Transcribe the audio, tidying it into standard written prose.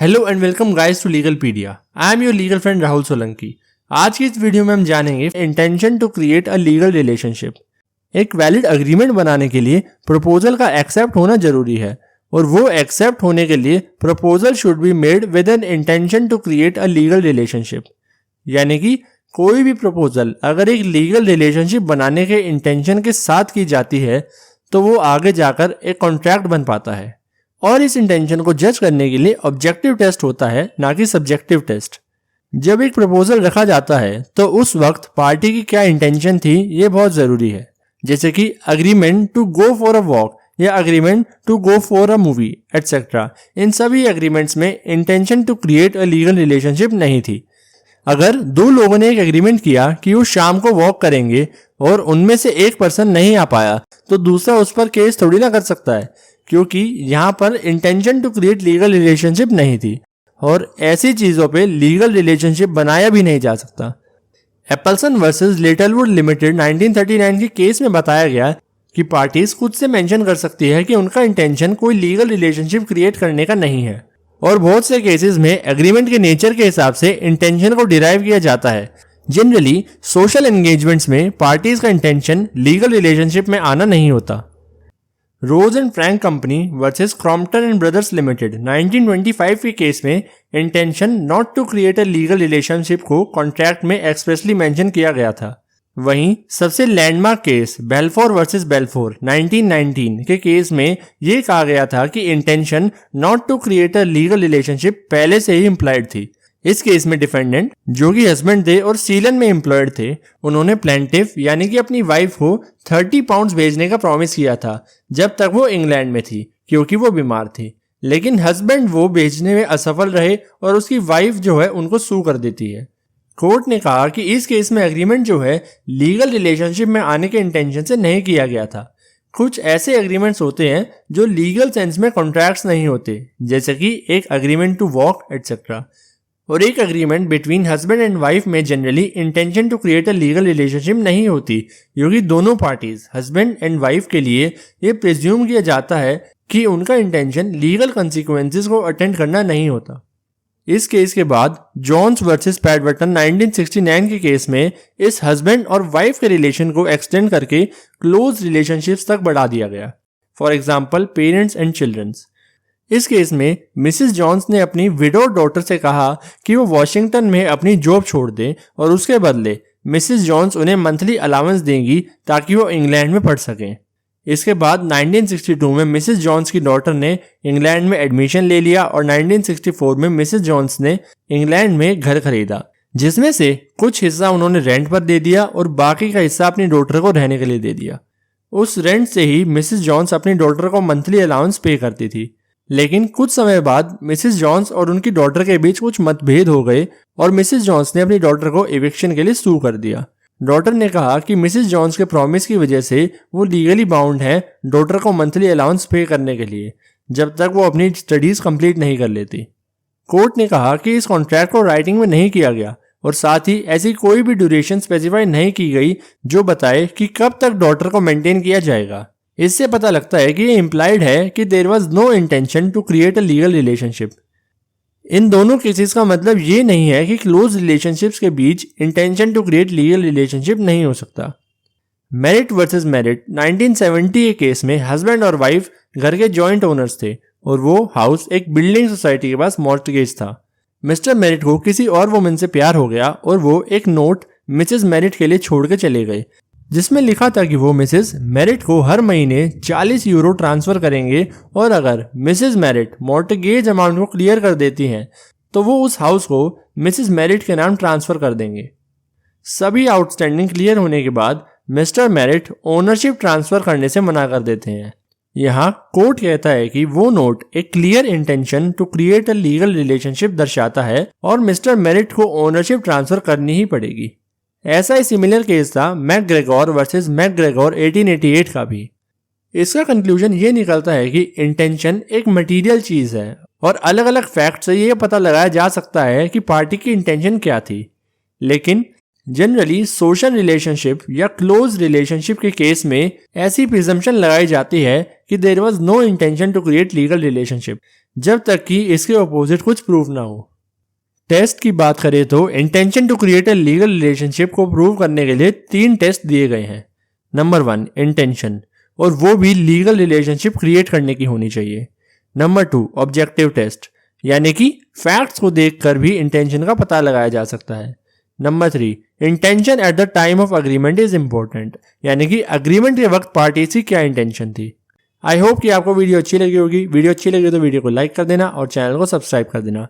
Hello and welcome guys to Legalpedia. I am your legal friend Rahul Solanki. आज की इस video में हम जानेंगे intention to create a legal relationship. एक वैलिड अग्रीमेंट बनाने के लिए प्रपोजल का एक्सेप्ट होना जरूरी है और वो एक्सेप्ट होने के लिए proposal should be made with an intention to create a legal relationship. यानी कि कोई भी प्रपोजल अगर एक लीगल रिलेशनशिप बनाने के इंटेंशन के साथ की जाती है तो वो आगे जाकर एक कॉन्ट्रैक्ट बन पाता है। और इस इंटेंशन को जज करने के लिए ऑब्जेक्टिव टेस्ट होता है, ना कि सब्जेक्टिव टेस्ट। जब एक प्रपोजल रखा जाता है तो उस वक्त पार्टी की क्या इंटेंशन थी ये बहुत जरूरी है, जैसे कि agreement to go for a walk या agreement to go for a movie etcetera. इन सभी एग्रीमेंट्स में intention to create a legal relationship नहीं थी। अगर दो लोगों ने एक एग्रीमेंट किया कि वो शाम को वॉक करेंगे और उनमें से एक पर्सन नहीं आ पाया तो दूसरा उस पर केस थोड़ी ना कर सकता है, क्योंकि यहाँ पर intention to create legal relationship नहीं थी और ऐसी चीजों पे लीगल रिलेशनशिप बनाया भी नहीं जा सकता। एप्पलसन वर्सेस लिटलवुड लिमिटेड 1939 के केस में बताया गया कि पार्टीज खुद से मेंशन कर सकती है कि उनका इंटेंशन कोई लीगल रिलेशनशिप क्रिएट करने का नहीं है और बहुत से केसेस में एग्रीमेंट के नेचर के हिसाब से इंटेंशन को डिराइव किया जाता है। जनरली सोशल एंगेजमेंट्स में पार्टीज का इंटेंशन लीगल रिलेशनशिप में आना नहीं होता। Rose and Frank company versus Crompton and Brothers Limited 1925 के केस में intention not to create a legal relationship को कॉन्ट्रैक्ट में एक्सप्रेसली मेंशन किया गया था। वहीं सबसे landmark case Balfour versus Balfour 1919 के केस में ये कहा गया था कि intention not to create a legal relationship पहले से ही इम्प्लाइड थी। इस केस में डिफेंडेंट जो कि हस्बैंड थे और सीलन में एम्प्लॉयड थे, उन्होंने प्लेंटिफ यानी कि अपनी वाइफ को 30 पाउंड्स भेजने का प्रॉमिस किया था जब तक वो इंग्लैंड में थी, क्योंकि वो बीमार थी। लेकिन हस्बैंड वो भेजने में असफल रहे और उसकी वाइफ जो है उनको सू कर देती है। कोर्ट ने कहा कि इस केस में एग्रीमेंट जो है लीगल रिलेशनशिप में आने के इंटेंशन से नहीं किया गया था। कुछ ऐसे एग्रीमेंट्स होते हैं जो लीगल सेंस में कॉन्ट्रैक्ट्स नहीं होते, जैसे कि एक एग्रीमेंट टू वॉक एटसेट्रा। और एक agreement between husband and wife में generally intention to create a legal relationship नहीं होती, क्योंकि दोनों पार्टीज हस्बैंड एंड वाइफ के लिए ये प्रिज्यूम किया जाता है कि उनका इंटेंशन लीगल कंसिक्वेंसेस को अटेंड करना नहीं होता। इस केस के बाद जॉन्स वर्सेस पैडबर्टन 1969 के केस में इस हस्बैंड और वाइफ के रिलेशन को एक्सटेंड करके क्लोज रिलेशनशिप्स तक बढ़ा दिया गया। For example parents and childrens. इस केस में मिसेस जॉन्स ने अपनी विडो डॉटर से कहा कि वो वॉशिंगटन में अपनी जॉब छोड़ दें और उसके बदले मिसेस जॉन्स उन्हें मंथली अलाउंस देंगी ताकि वो इंग्लैंड में पढ़ सकें। इसके बाद 1962 में मिसेस जॉन्स की डॉटर ने इंग्लैंड में एडमिशन ले लिया और 1964 में मिसेस जॉन्स ने इंग्लैंड में घर खरीदा, जिसमें से कुछ हिस्सा उन्होंने रेंट पर दे दिया और बाकी का हिस्सा अपनी डॉटर को रहने के लिए दे दिया। उस रेंट से ही मिसेस जॉन्स अपनी डॉटर को मंथली अलाउंस पे करती थी। लेकिन कुछ समय बाद मिसेस जॉन्स और उनकी डॉटर के बीच कुछ मतभेद हो गए और मिसेस जॉन्स ने अपनी डॉटर को एविक्शन के लिए सू कर दिया। डॉटर ने कहा कि मिसेस जॉन्स के प्रॉमिस की वजह से वो लीगली बाउंड है डॉटर को मंथली अलाउंस पे करने के लिए जब तक वो अपनी स्टडीज कंप्लीट नहीं कर लेती। कोर्ट ने कहा कि इस कॉन्ट्रैक्ट को राइटिंग में नहीं किया गया और साथ ही ऐसी कोई भी ड्यूरेशन स्पेसिफाई नहीं की गई जो बताए कि कब तक डॉटर को मेंटेन किया जाएगा। इससे पता लगता है कि ये इम्प्लाइड है कि there was no intention to create a legal relationship. इन दोनों केसेस का मतलब ये नहीं है कि क्लोज रिलेशनशिप्स के बीच intention to create legal relationship नहीं हो सकता। मेरिट वर्सेस मेरिट 1970 के केस में हस्बैंड और वाइफ घर के जॉइंट ओनर्स थे और वो हाउस एक बिल्डिंग सोसाइटी के पास मॉर्टगेज था। मिस्टर मेरिट को किसी और वुमन से प्यार हो गया और वो एक नोट मिसेस मेरिट के लिए छोड़ के चले गए, जिसमें लिखा था कि वो मिसेस मेरिट को हर महीने 40 यूरो ट्रांसफर करेंगे और अगर मिसेस मेरिट मॉर्टगेज अमाउंट को क्लियर कर देती हैं तो वो उस हाउस को मिसेस मेरिट के नाम ट्रांसफर कर देंगे। सभी आउटस्टैंडिंग क्लियर होने के बाद मिस्टर मेरिट ओनरशिप ट्रांसफर करने से मना कर देते हैं। यहाँ कोर्ट कहता है कि वो नोट एक clear intention to create a legal relationship दर्शाता है और मिस्टर मेरिट को ओनरशिप ट्रांसफर करनी ही पड़ेगी। ऐसा ही सिमिलर केस था मैकग्रेगोर वर्सेस मैकग्रेगोर 1888 का भी। इसका कंक्लूजन ये निकलता है कि इंटेंशन एक मटेरियल चीज है और अलग अलग फैक्ट से ये पता लगाया जा सकता है कि पार्टी की इंटेंशन क्या थी। लेकिन जनरली सोशल रिलेशनशिप या क्लोज रिलेशनशिप के केस में ऐसी प्रिजम्पशन लगाई जाती है कि there was no intention to create legal relationship, जब तक कि इसके अपोजिट कुछ प्रूव ना हो। टेस्ट की बात करें तो intention to create a legal relationship को प्रूव करने के लिए 3 टेस्ट दिए गए हैं। नंबर 1 इंटेंशन, और वो भी लीगल रिलेशनशिप क्रिएट करने की होनी चाहिए। नंबर 2 ऑब्जेक्टिव टेस्ट, यानी कि फैक्ट्स को देखकर भी इंटेंशन का पता लगाया जा सकता है। Number 3 intention at the time of agreement is important, यानी कि अग्रीमेंट के वक्त पार्टी की क्या इंटेंशन थी। आई होप कि आपको वीडियो अच्छी लगी होगी। वीडियो अच्छी लगी तो वीडियो को लाइक कर देना और चैनल को सब्सक्राइब कर देना।